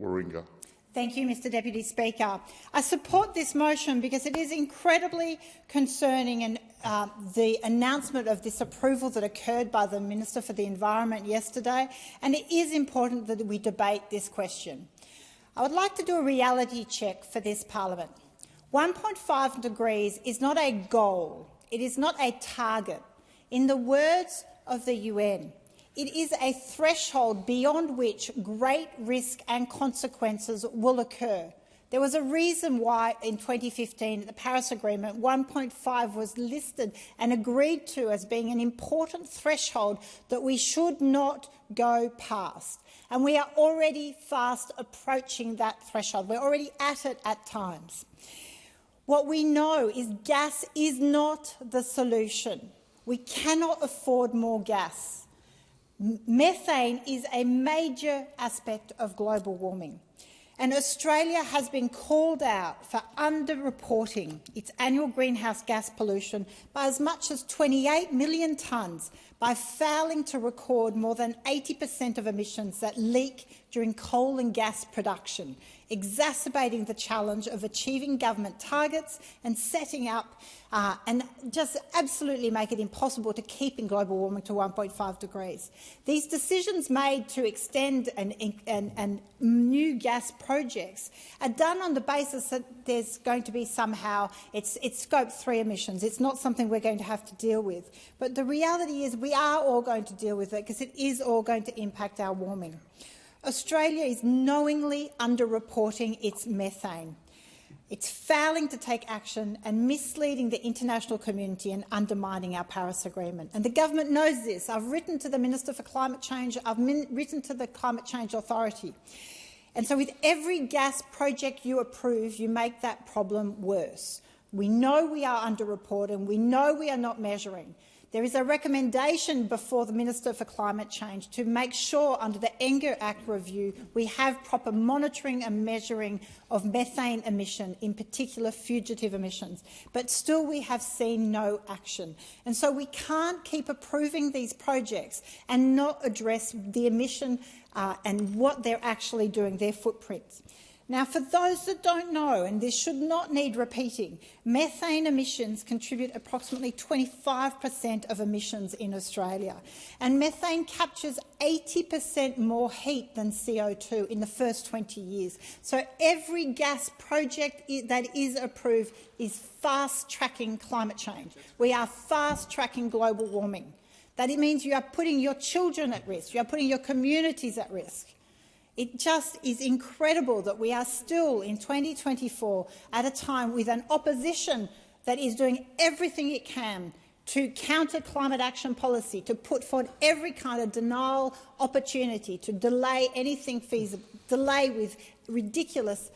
Warringah. Thank you, Mr Deputy Speaker. I support this motion because it is incredibly concerning, and the announcement of this approval that occurred by the Minister for the Environment yesterday, and it is important that we debate this question. I would like to do a reality check for this parliament. 1.5 degrees is not a goal. It is not a target. In the words of the UN, it is a threshold beyond which great risk and consequences will occur. There was a reason why in 2015 at the Paris Agreement 1.5 was listed and agreed to as being an important threshold that we should not go past. And we are already fast approaching that threshold. We're already at it at times. What we know is gas is not the solution. We cannot afford more gas. Methane is a major aspect of global warming, and Australia has been called out for underreporting its annual greenhouse gas pollution by as much as 28 million tonnes by failing to record more than 80% of emissions that leak during coal and gas production, exacerbating the challenge of achieving government targets and setting up and just absolutely make it impossible to keep in global warming to 1.5 degrees. These decisions made to extend and new gas projects are done on the basis that there's going to be somehow it's Scope 3 emissions. It's not something we're going to have to deal with. But the reality is we are all going to deal with it because it is all going to impact our warming. Australia is knowingly underreporting its methane. It's failing to take action and misleading the international community and undermining our Paris Agreement. And the government knows this. I've written to the Minister for Climate Change. I've written to the Climate Change Authority. And so with every gas project you approve, you make that problem worse. We know we are underreporting. We know we are not measuring. There is a recommendation before the Minister for Climate Change to make sure under the ENGER Act review we have proper monitoring and measuring of methane emission, in particular fugitive emissions. But still we have seen no action. And so we can't keep approving these projects and not address the emission and what they're actually doing, their footprints. Now, for those that don't know, and this should not need repeating, methane emissions contribute approximately 25% of emissions in Australia, and methane captures 80% more heat than CO2 in the first 20 years. So every gas project that is approved is fast-tracking climate change. We are fast-tracking global warming. That it means you are putting your children at risk, you are putting your communities at risk. It just is incredible that we are still in 2024 at a time with an opposition that is doing everything it can to counter climate action policy, to put forward every kind of denial opportunity, to delay anything feasible, delay with ridiculous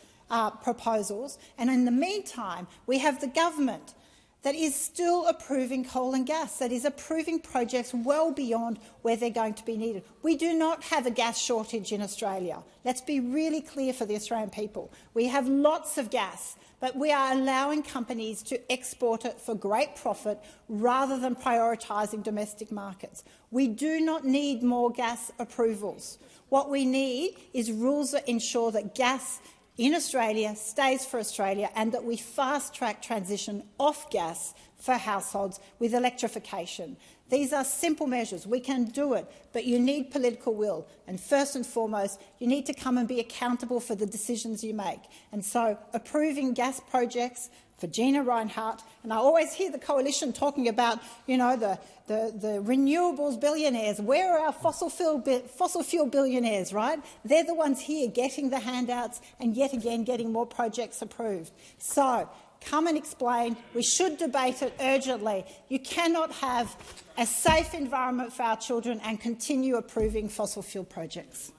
proposals. And in the meantime, we have the government that is still approving coal and gas, that is approving projects well beyond where they're going to be needed. We do not have a gas shortage in Australia. Let's be really clear for the Australian people. We have lots of gas, but we are allowing companies to export it for great profit rather than prioritising domestic markets. We do not need more gas approvals. What we need is rules that ensure that gas in Australia stays for Australia, and that we fast-track transition off gas for households with electrification. These are simple measures. We can do it, but you need political will. And first and foremost, you need to come and be accountable for the decisions you make. And so approving gas projects for Gina Reinhart, and I always hear the coalition talking about, you know, the renewables billionaires. Where are our fossil fuel billionaires, right? They're the ones here getting the handouts and yet again getting more projects approved. So come and explain. We should debate it urgently. You cannot have a safe environment for our children and continue approving fossil fuel projects.